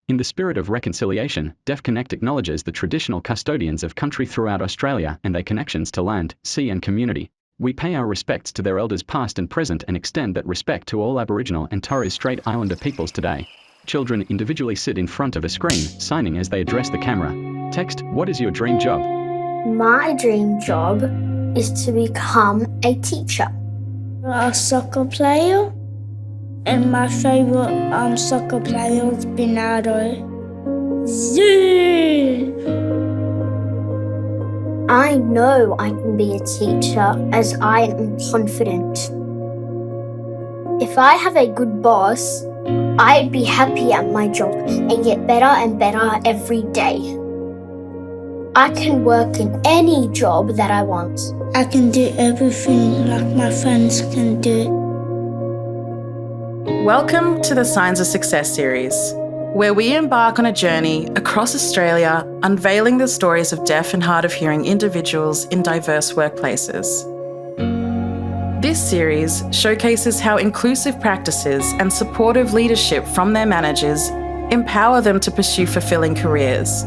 In the spirit of reconciliation, Deaf Connect acknowledges the traditional custodians of country throughout Australia and their connections to land, sea and community. We pay our respects to their elders past and present and extend that respect to all Aboriginal and Torres Strait Islander peoples today. Children individually sit in front of a screen, signing as they address the camera. Text, what is your dream job? My dream job is to become a teacher. A soccer player, and my favourite soccer player is Bernardo. Zoo! I know I can be a teacher as I am confident. If I have a good boss, I'd be happy at my job and get better and better every day. I can work in any job that I want. I can do everything like my friends can do. Welcome to the Signs of Success series, where we embark on a journey across Australia, unveiling the stories of deaf and hard of hearing individuals in diverse workplaces. This series showcases how inclusive practices and supportive leadership from their managers empower them to pursue fulfilling careers.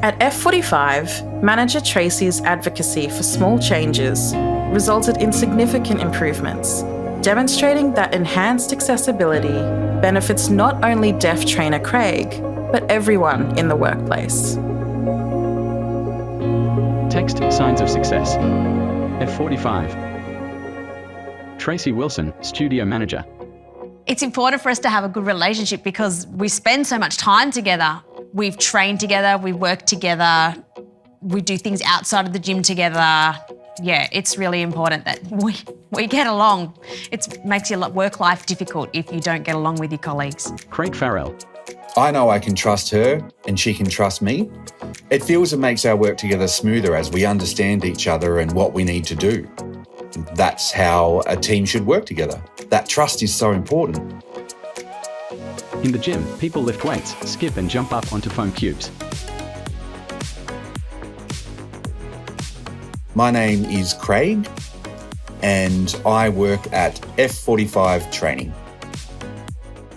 At F45, manager Tracy's advocacy for small changes resulted in significant improvements, demonstrating that enhanced accessibility benefits not only deaf trainer Craig, but everyone in the workplace. Text, signs of success. F45. Tracy Wilson, studio manager. It's important for us to have a good relationship because we spend so much time together. We've trained together, we work together, we do things outside of the gym together. Yeah, it's really important that we get along. It makes your work life difficult if you don't get along with your colleagues. Craig Farrell. I know I can trust her and she can trust me. It feels it makes our work together smoother as we understand each other and what we need to do. That's how a team should work together. That trust is so important. In the gym, people lift weights, skip and jump up onto foam cubes. My name is Craig and I work at F45 Training.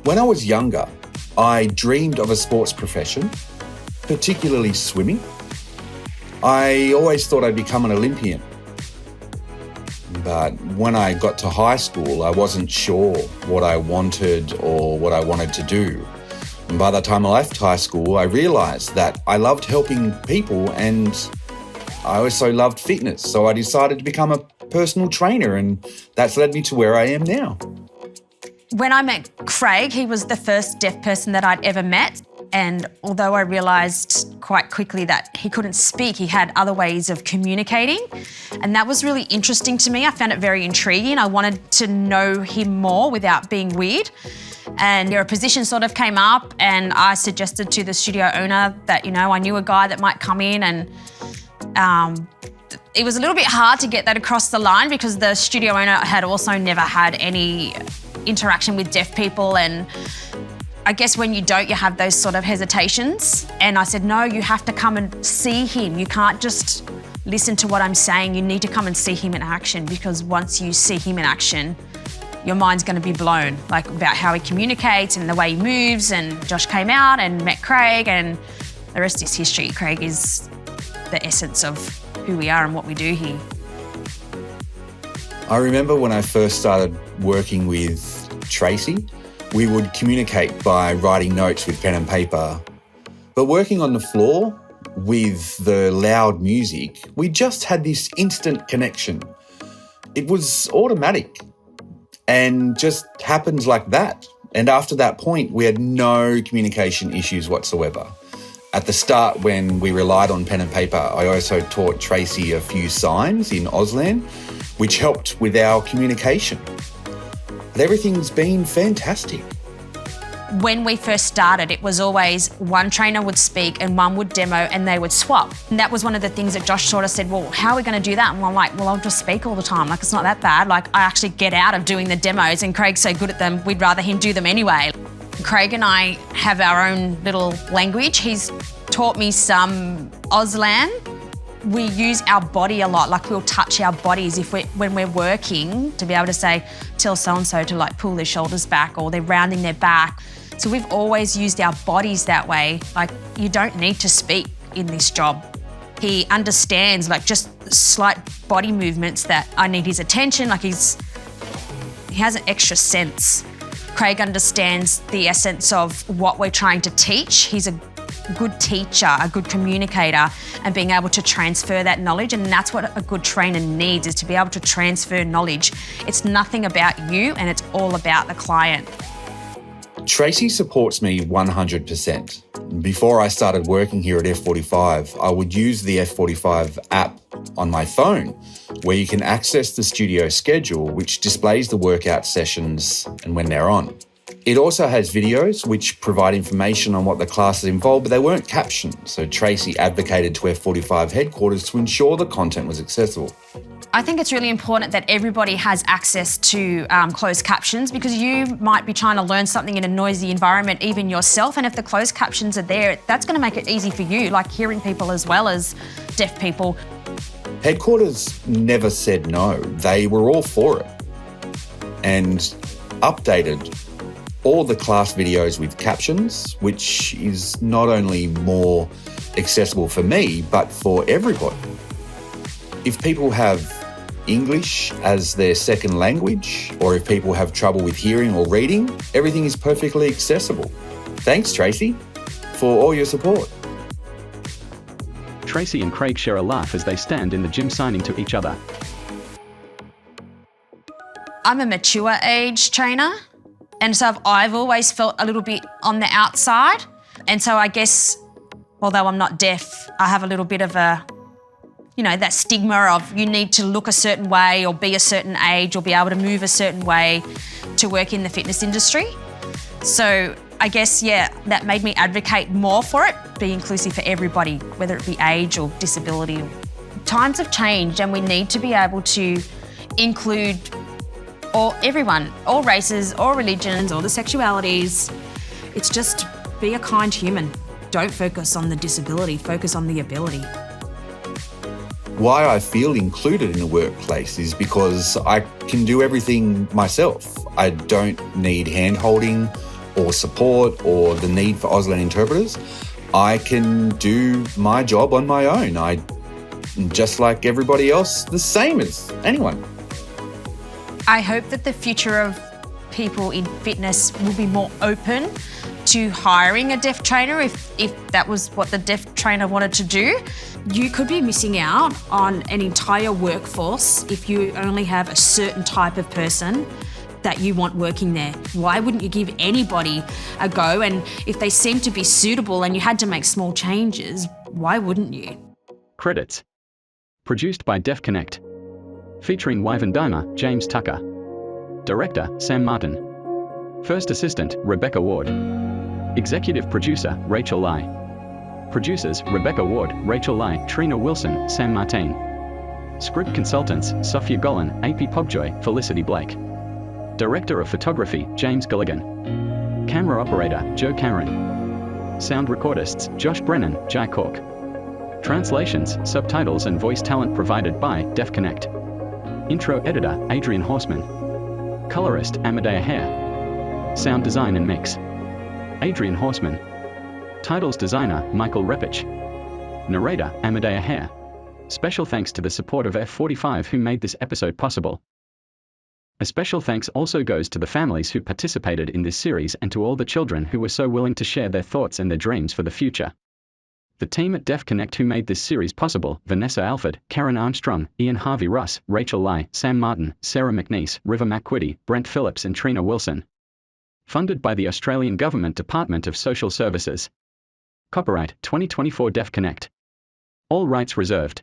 When I was younger, I dreamed of a sports profession, particularly swimming. I always thought I'd become an Olympian. But when I got to high school, I wasn't sure what I wanted or what I wanted to do. And by the time I left high school, I realised that I loved helping people and I also loved fitness. So I decided to become a personal trainer and that's led me to where I am now. When I met Craig, he was the first deaf person that I'd ever met. And although I realised quite quickly that he couldn't speak, he had other ways of communicating. And that was really interesting to me. I found it very intriguing. I wanted to know him more without being weird. And a position sort of came up and I suggested to the studio owner that, I knew a guy that might come in and it was a little bit hard to get that across the line because the studio owner had also never had any interaction with deaf people, and I guess when you don't, you have those sort of hesitations. And I said, no, you have to come and see him. You can't just listen to what I'm saying. You need to come and see him in action because once you see him in action, your mind's going to be blown, like about how he communicates and the way he moves. And Josh came out and met Craig and the rest is history. Craig is the essence of who we are and what we do here. I remember when I first started working with Tracy, we would communicate by writing notes with pen and paper. But working on the floor with the loud music, we just had this instant connection. It was automatic and just happened like that. And after that point, we had no communication issues whatsoever. At the start, when we relied on pen and paper, I also taught Tracy a few signs in Auslan, which helped with our communication. But everything's been fantastic. When we first started, it was always one trainer would speak and one would demo and they would swap. And that was one of the things that Josh sort of said, well, how are we going to do that? And I'm like, well, I'll just speak all the time. Like, it's not that bad. Like, I actually get out of doing the demos and Craig's so good at them, we'd rather him do them anyway. Craig and I have our own little language. He's taught me some Auslan. We use our body a lot, like we'll touch our bodies when we're working to be able to say, tell so-and-so to like pull their shoulders back or they're rounding their back. So we've always used our bodies that way. Like, you don't need to speak in this job. He understands, like, just slight body movements that I need his attention. Like, he has an extra sense. Craig understands the essence of what we're trying to teach. He's a good teacher, a good communicator, and being able to transfer that knowledge. And that's what a good trainer needs, is to be able to transfer knowledge. It's nothing about you, and it's all about the client. Tracy supports me 100%. Before I started working here at F45, I would use the F45 app on my phone, where you can access the studio schedule, which displays the workout sessions and when they're on. It also has videos which provide information on what the classes involve, but they weren't captioned, so Tracy advocated to F45 headquarters to ensure the content was accessible. I think it's really important that everybody has access to closed captions, because you might be trying to learn something in a noisy environment, even yourself, and if the closed captions are there, that's going to make it easy for you, like hearing people as well as deaf people. Headquarters never said no. They were all for it and updated all the class videos with captions, which is not only more accessible for me, but for everybody. If people have English as their second language, or if people have trouble with hearing or reading, everything is perfectly accessible. Thanks, Tracy, for all your support. Tracy and Craig share a laugh as they stand in the gym signing to each other. I'm a mature age trainer, and so I've always felt a little bit on the outside. And so I guess, although I'm not deaf, I have a little bit of a, that stigma of you need to look a certain way or be a certain age or be able to move a certain way to work in the fitness industry. So I guess, that made me advocate more for it, be inclusive for everybody, whether it be age or disability. Times have changed, and we need to be able to include everyone, all races, all religions, all the sexualities. It's just be a kind human. Don't focus on the disability, focus on the ability. Why I feel included in a workplace is because I can do everything myself. I don't need hand-holding or support or the need for Auslan interpreters. I can do my job on my own. I'm just like everybody else, the same as anyone. I hope that the future of people in fitness will be more open to hiring a deaf trainer if that was what the deaf trainer wanted to do. You could be missing out on an entire workforce if you only have a certain type of person that you want working there. Why wouldn't you give anybody a go? And if they seem to be suitable and you had to make small changes, why wouldn't you? Credits. Produced by Deaf Connect. Featuring Wyvern Dimer, James Tucker. Director, Sam Martin. First Assistant, Rebecca Ward. Executive Producer, Rachel Lai. Producers, Rebecca Ward, Rachel Lai, Trina Wilson, Sam Martin. Script Consultants, Sophia Golan, AP Pobjoy, Felicity Blake. Director of Photography, James Gilligan. Camera Operator, Joe Cameron. Sound Recordists, Josh Brennan, Jai Cork. Translations, subtitles and voice talent provided by Deaf Connect. Intro Editor, Adrian Horseman. Colorist, Amadea Hare. Sound Design and Mix, Adrian Horseman. Titles Designer, Michael Repich. Narrator, Amadea Hare. Special thanks to the support of F45 who made this episode possible. A special thanks also goes to the families who participated in this series and to all the children who were so willing to share their thoughts and their dreams for the future. The team at Deaf Connect who made this series possible: Vanessa Alford, Karen Armstrong, Ian Harvey Russ, Rachel Lai, Sam Martin, Sarah McNeese, River McQuiddy, Brent Phillips and Trina Wilson. Funded by the Australian Government Department of Social Services. Copyright 2024 Deaf Connect. All rights reserved.